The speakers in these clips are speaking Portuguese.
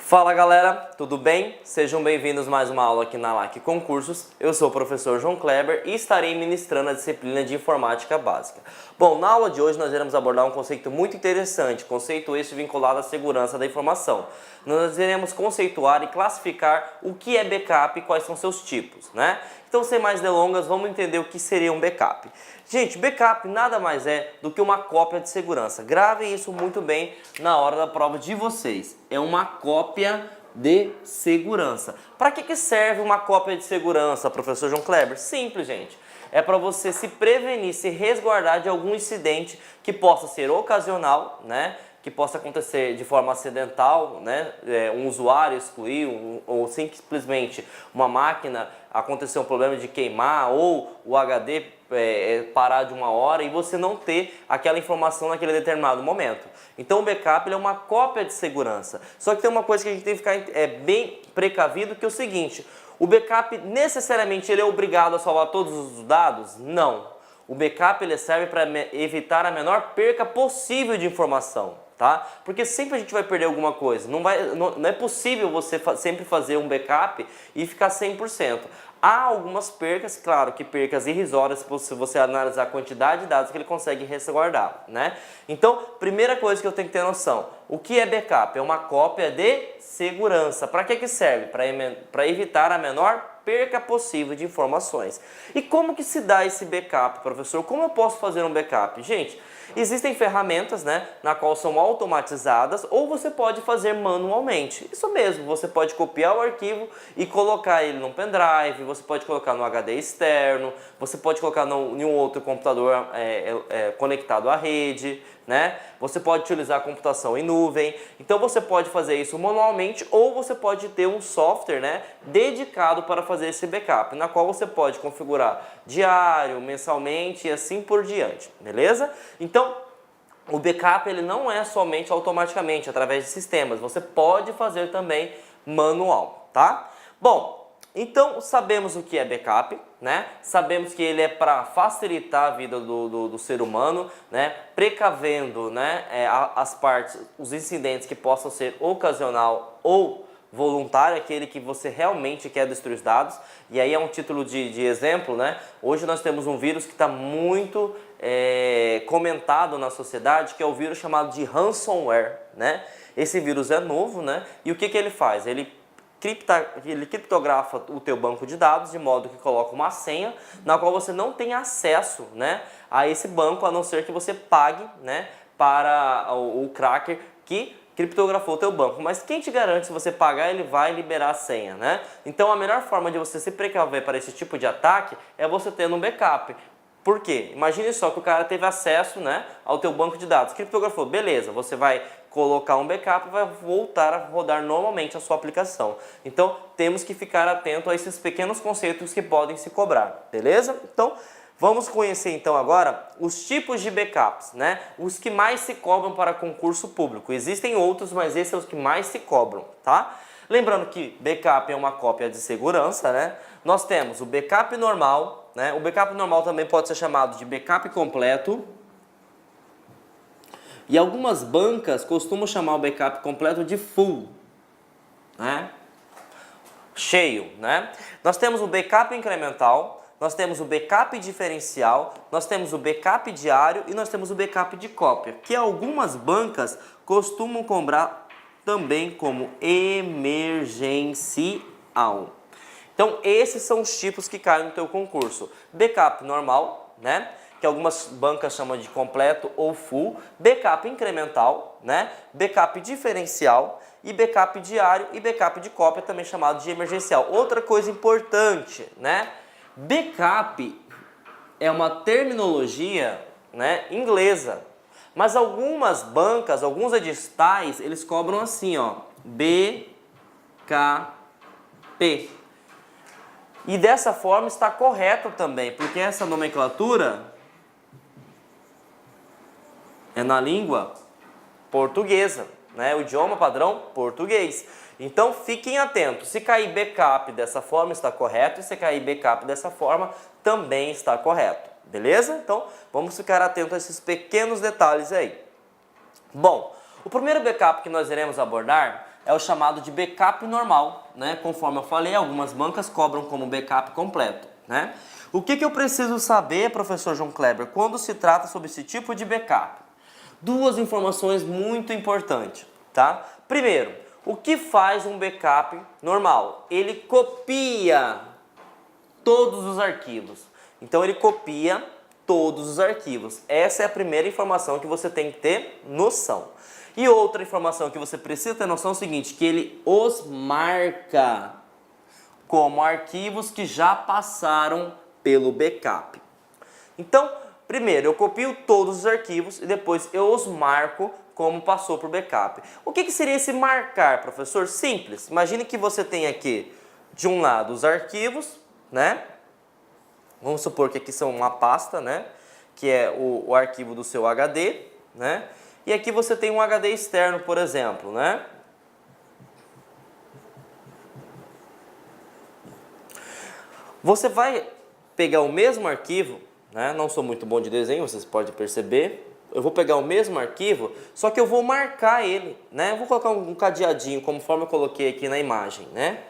Fala galera, tudo bem? Sejam bem-vindos a mais uma aula aqui na LAC Concursos. Eu sou o professor João Kleber e estarei ministrando a disciplina de Informática Básica. Bom, na aula de hoje nós iremos abordar um conceito muito interessante, conceito este vinculado à segurança da informação. Nós iremos conceituar e classificar o que é backup e quais são seus tipos, né? Então, sem mais delongas, vamos entender o que seria um backup. Gente, backup nada mais é do que uma cópia de segurança. Gravem isso muito bem na hora da prova de vocês. É uma cópia de segurança. Para que serve uma cópia de segurança, professor João Kleber? Simples, gente. É para você se prevenir, se resguardar de algum incidente que possa ser ocasional, né? Que possa acontecer de forma acidental, né? Um usuário excluir ou simplesmente uma máquina acontecer um problema de queimar ou o HD parar de uma hora e você não ter aquela informação naquele determinado momento. Então o backup ele é uma cópia de segurança. Só que tem uma coisa que a gente tem que ficar bem precavido, que é o seguinte: o backup necessariamente ele é obrigado a salvar todos os dados? Não. O backup ele serve para evitar a menor perca possível de informação. Tá? Porque sempre a gente vai perder alguma coisa. Não é possível você sempre fazer um backup e ficar 100%. Há algumas percas, claro que percas irrisórias se você analisar a quantidade de dados que ele consegue resguardar, né? Então, primeira coisa que eu tenho que ter noção: o que é backup? É uma cópia de segurança. Para que serve? Para evitar a menor perca possível de informações. E como que se dá esse backup, professor? Como eu posso fazer um backup? Gente, existem ferramentas, né, na qual são automatizadas ou você pode fazer manualmente. Isso mesmo, você pode copiar o arquivo e colocar ele num pendrive, você pode colocar no HD externo, você pode colocar em um outro computador conectado à rede, né? Você pode utilizar a computação em nuvem. Então você pode fazer isso manualmente ou você pode ter um software, né, dedicado para fazer esse backup, na qual você pode configurar diário, mensalmente e assim por diante, beleza? Então, o backup ele não é somente automaticamente através de sistemas, você pode fazer também manual, tá? Bom, então sabemos o que é backup, né? Sabemos que ele é para facilitar a vida do ser humano, né? Precavendo, né, as partes, os incidentes que possam ser ocasional ou voluntário, aquele que você realmente quer destruir os dados. E aí é um título de exemplo, né? Hoje nós temos um vírus que está muito comentado na sociedade, que é o vírus chamado de ransomware, né? Esse vírus é novo, né? E o que ele faz? Ele criptografa o teu banco de dados de modo que coloca uma senha na qual você não tem acesso, né, a esse banco, a não ser que você pague, né, para o cracker que criptografou o teu banco. Mas quem te garante, se você pagar, ele vai liberar a senha, né? Então a melhor forma de você se precaver para esse tipo de ataque é você tendo um backup. Por quê? Imagine só que o cara teve acesso, né, ao teu banco de dados, criptografou, beleza, você vai colocar um backup e vai voltar a rodar normalmente a sua aplicação. Então temos que ficar atento a esses pequenos conceitos que podem se cobrar, beleza? Então vamos conhecer então agora os tipos de backups, né? Os que mais se cobram para concurso público. Existem outros, mas esses são os que mais se cobram, tá? Lembrando que backup é uma cópia de segurança, né? Nós temos o backup normal, né? O backup normal também pode ser chamado de backup completo. E algumas bancas costumam chamar o backup completo de full, né? Cheio, né? Nós temos o backup incremental, nós temos o backup diferencial, nós temos o backup diário e nós temos o backup de cópia, que algumas bancas costumam cobrar também como emergencial. Então, esses são os tipos que caem no teu concurso. Backup normal, né, que algumas bancas chamam de completo ou full, backup incremental, né, backup diferencial e backup diário e backup de cópia, também chamado de emergencial. Outra coisa importante, né, backup é uma terminologia, né, inglesa, mas algumas bancas, alguns editais, eles cobram assim, ó, BKP. E dessa forma está correto também, porque essa nomenclatura é na língua portuguesa, né? O idioma padrão português. Então fiquem atentos, se cair backup dessa forma está correto, e se cair backup dessa forma também está correto, beleza? Então vamos ficar atentos a esses pequenos detalhes aí. Bom, o primeiro backup que nós iremos abordar é o chamado de backup normal, né? Conforme eu falei, algumas bancas cobram como backup completo, né? O que eu preciso saber, professor João Kleber, quando se trata sobre esse tipo de backup? Duas informações muito importantes, tá? Primeiro, o que faz um backup normal? Ele copia todos os arquivos. Então ele copia todos os arquivos. Essa é a primeira informação que você tem que ter noção. E outra informação que você precisa ter noção é o seguinte, que ele os marca como arquivos que já passaram pelo backup. Então, primeiro eu copio todos os arquivos e depois eu os marco como passou por backup. O que seria esse marcar, professor? Simples. Imagine que você tem aqui, de um lado, os arquivos, né? Vamos supor que aqui são uma pasta, né? Que é o arquivo do seu HD, né? E aqui você tem um HD externo, por exemplo, né? Você vai pegar o mesmo arquivo, né? Não sou muito bom de desenho, vocês podem perceber. Eu vou pegar o mesmo arquivo, só que eu vou marcar ele, né? Eu vou colocar um cadeadinho, conforme eu coloquei aqui na imagem, né?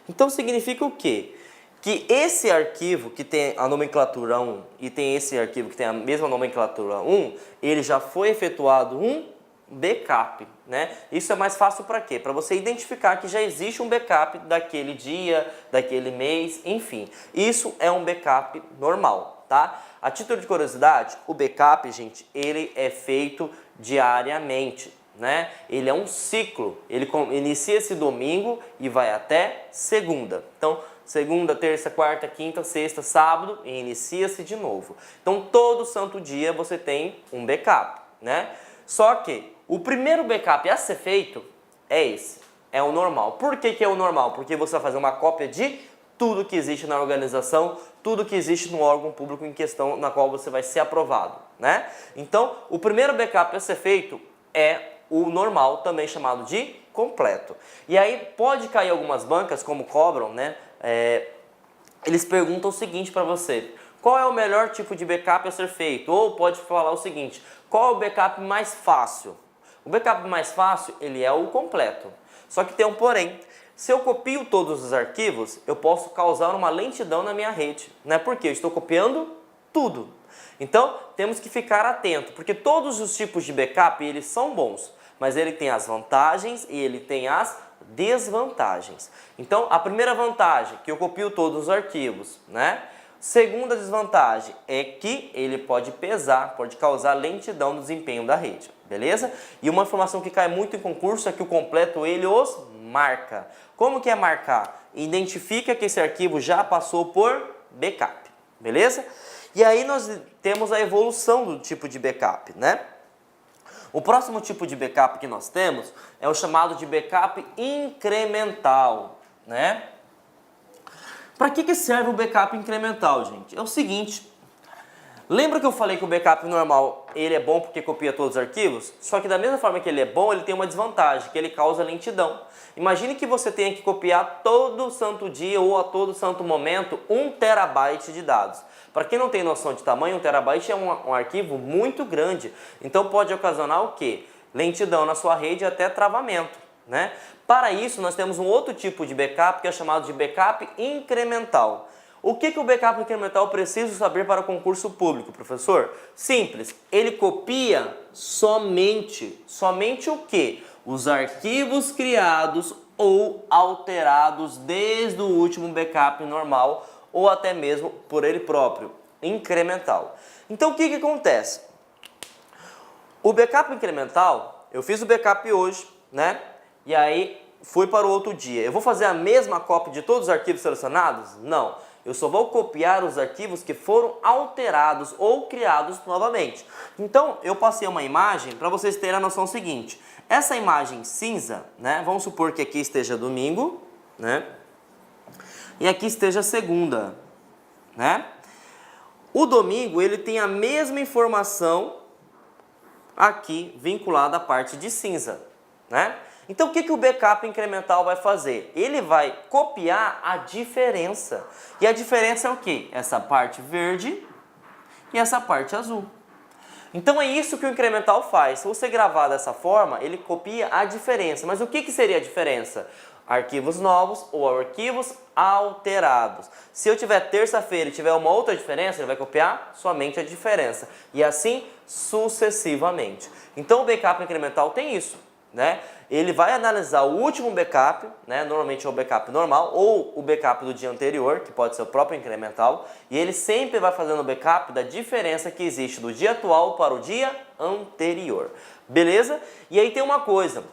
Então significa o quê? Que esse arquivo que tem a nomenclatura 1 e tem esse arquivo que tem a mesma nomenclatura 1, ele já foi efetuado um backup, né? Isso é mais fácil para quê? Para você identificar que já existe um backup daquele dia, daquele mês, enfim. Isso é um backup normal, tá? A título de curiosidade, o backup, gente, ele é feito diariamente, né? Ele é um ciclo, ele inicia esse domingo e vai até segunda. Então, segunda, terça, quarta, quinta, sexta, sábado e inicia-se de novo. Então, todo santo dia você tem um backup, né? Só que o primeiro backup a ser feito é esse, é o normal. Por que é o normal? Porque você vai fazer uma cópia de tudo que existe na organização, tudo que existe no órgão público em questão na qual você vai ser aprovado, né? Então, o primeiro backup a ser feito é o normal, também chamado de completo. E aí pode cair algumas bancas, como cobram, né? Eles perguntam o seguinte para você: qual é o melhor tipo de backup a ser feito? Ou pode falar o seguinte: qual é o backup mais fácil? O backup mais fácil, ele é o completo. Só que tem um porém. Se eu copio todos os arquivos, eu posso causar uma lentidão na minha rede, né? Porque eu estou copiando tudo. Então, temos que ficar atento, porque todos os tipos de backup, eles são bons, mas ele tem as vantagens e ele tem as desvantagens. Então, a primeira vantagem, que eu copio todos os arquivos, né? Segunda desvantagem é que ele pode pesar, pode causar lentidão no desempenho da rede, beleza? E uma informação que cai muito em concurso é que o completo ele os marca. Como que é marcar? Identifica que esse arquivo já passou por backup, beleza? E aí nós temos a evolução do tipo de backup, né? O próximo tipo de backup que nós temos é o chamado de backup incremental, né? Para que serve o backup incremental, gente? É o seguinte, lembra que eu falei que o backup normal ele é bom porque copia todos os arquivos? Só que da mesma forma que ele é bom, ele tem uma desvantagem, que ele causa lentidão. Imagine que você tenha que copiar todo santo dia ou a todo santo momento 1 terabyte de dados. Para quem não tem noção de tamanho, 1 terabyte é um arquivo muito grande. Então pode ocasionar o quê? Lentidão na sua rede e até travamento, né? Para isso, nós temos um outro tipo de backup que é chamado de backup incremental. O que o backup incremental precisa saber para o concurso público, professor? Simples, ele copia somente o quê? Os arquivos criados ou alterados desde o último backup normal ou até mesmo por ele próprio, incremental. Então o que acontece? O backup incremental, eu fiz o backup hoje, né? E aí fui para o outro dia. Eu vou fazer a mesma cópia de todos os arquivos selecionados? Não. Eu só vou copiar os arquivos que foram alterados ou criados novamente. Então, eu passei uma imagem para vocês terem a noção seguinte. Essa imagem cinza, né? Vamos supor que aqui esteja domingo, né? E aqui esteja segunda, né? O domingo, ele tem a mesma informação aqui vinculada à parte de cinza, né? Então, o que o backup incremental vai fazer? Ele vai copiar a diferença. E a diferença é o quê? Essa parte verde e essa parte azul. Então é isso que o incremental faz. Se você gravar dessa forma, ele copia a diferença. Mas o que seria a diferença? Arquivos novos ou arquivos alterados. Se eu tiver terça-feira e tiver uma outra diferença, ele vai copiar somente a diferença. E assim sucessivamente. Então o backup incremental tem isso, né? Ele vai analisar o último backup, né? Normalmente é o backup normal ou o backup do dia anterior, que pode ser o próprio incremental, e ele sempre vai fazendo o backup da diferença que existe do dia atual para o dia anterior. Beleza? E aí tem uma coisa.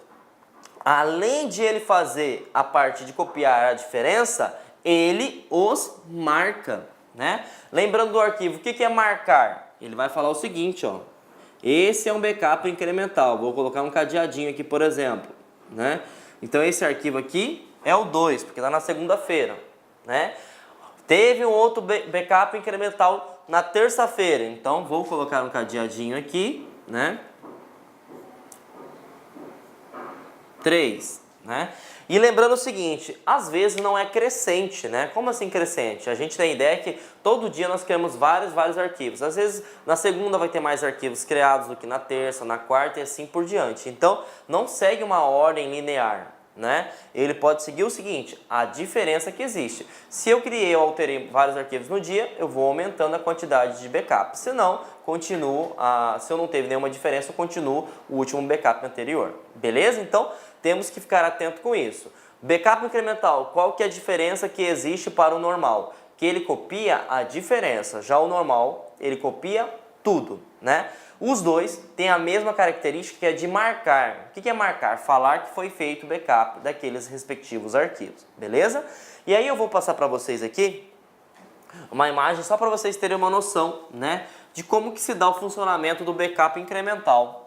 Além de ele fazer a parte de copiar a diferença, ele os marca, né? Lembrando do arquivo, o que é marcar? Ele vai falar o seguinte, ó. Esse é um backup incremental. Vou colocar um cadeadinho aqui, por exemplo, né? Então esse arquivo aqui é o 2, porque está na segunda-feira, né? Teve um outro backup incremental na terça-feira. Então vou colocar um cadeadinho aqui, né? 3, né? E lembrando o seguinte, às vezes não é crescente, né? Como assim crescente? A gente tem a ideia que todo dia nós criamos vários arquivos. Às vezes na segunda vai ter mais arquivos criados do que na terça, na quarta e assim por diante. Então não segue uma ordem linear, né? Ele pode seguir o seguinte, a diferença que existe. Se eu criei ou alterei vários arquivos no dia, eu vou aumentando a quantidade de backup. Se não, se eu não teve nenhuma diferença, eu continuo o último backup anterior. Beleza? Então, temos que ficar atento com isso. Backup incremental, qual que é a diferença que existe para o normal? Que ele copia a diferença. Já o normal, ele copia tudo, né? Os dois têm a mesma característica que é de marcar. O que é marcar? Falar que foi feito o backup daqueles respectivos arquivos, beleza? E aí eu vou passar para vocês aqui uma imagem só para vocês terem uma noção, né, de como que se dá o funcionamento do backup incremental.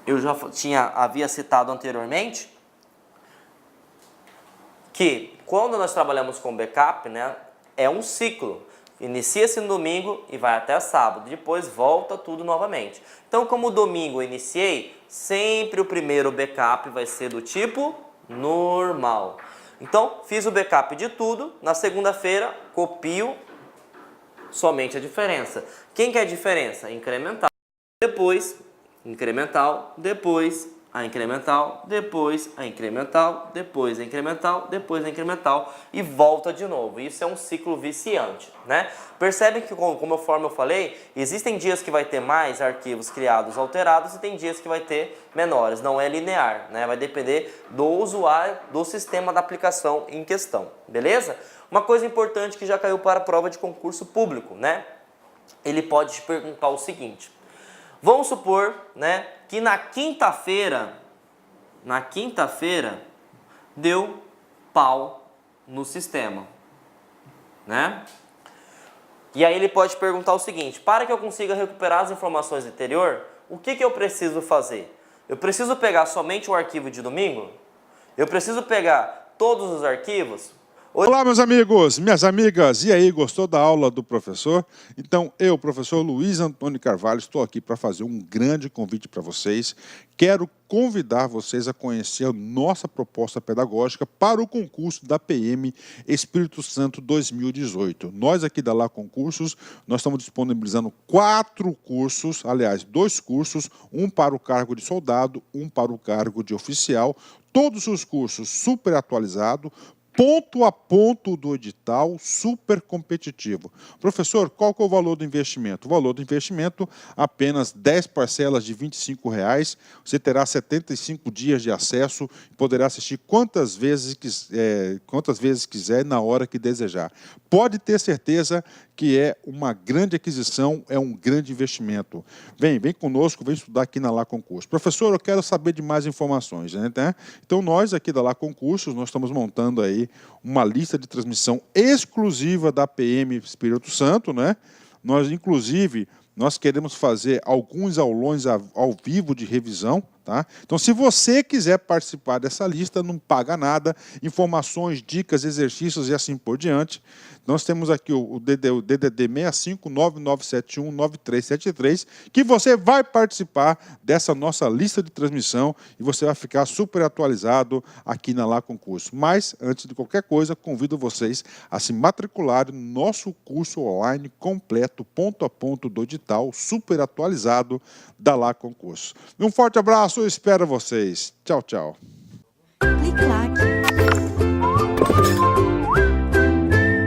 Eu já havia citado anteriormente que quando nós trabalhamos com backup, né, é um ciclo. Inicia-se no domingo e vai até sábado, depois volta tudo novamente. Então, como domingo eu iniciei, sempre o primeiro backup vai ser do tipo normal. Então, fiz o backup de tudo, na segunda-feira copio somente a diferença. Quem quer a diferença? Incremental, depois incremental, depois a incremental, depois a incremental, depois a incremental, depois a incremental e volta de novo. Isso é um ciclo viciante, né? Percebem que, conforme eu falei, existem dias que vai ter mais arquivos criados alterados e tem dias que vai ter menores. Não é linear, né? Vai depender do usuário, do sistema da aplicação em questão, beleza? Uma coisa importante que já caiu para a prova de concurso público, né? Ele pode te perguntar o seguinte: vamos supor, né, que na quinta-feira deu pau no sistema, né? E aí ele pode perguntar o seguinte: para que eu consiga recuperar as informações anterior, o que eu preciso fazer? Eu preciso pegar somente o arquivo de domingo? Eu preciso pegar todos os arquivos? Olá, meus amigos, minhas amigas, e aí, gostou da aula do professor? Então, eu, professor Luiz Antônio Carvalho, estou aqui para fazer um grande convite para vocês. Quero convidar vocês a conhecer a nossa proposta pedagógica para o concurso da PM Espírito Santo 2018. Nós aqui da Lá Concursos, nós estamos disponibilizando 4 cursos, aliás, 2 cursos, um para o cargo de soldado, um para o cargo de oficial, todos os cursos super atualizados, ponto a ponto do edital, super competitivo. Professor, qual que é o valor do investimento? O valor do investimento, apenas 10 parcelas de R$ 25,00. Você terá 75 dias de acesso e poderá assistir quantas vezes quiser, na hora que desejar. Pode ter certeza que é uma grande aquisição, é um grande investimento. Vem conosco, vem estudar aqui na Lá Concursos. Professor, eu quero saber de mais informações, né? Então, nós aqui da Lá Concursos, nós estamos montando aí uma lista de transmissão exclusiva da PM Espírito Santo, né? Inclusive, nós queremos fazer alguns aulões ao vivo de revisão, Tá? Então, se você quiser participar dessa lista, não paga nada, informações, dicas, exercícios e assim por diante. Nós temos aqui o DDD 65997199373, que você vai participar dessa nossa lista de transmissão e você vai ficar super atualizado aqui na Lá Concurso. Mas, antes de qualquer coisa, convido vocês a se matricularem no nosso curso online completo, ponto a ponto do edital, super atualizado da Lá Concurso. Um forte abraço, eu espero vocês. Tchau, tchau. Clique lá.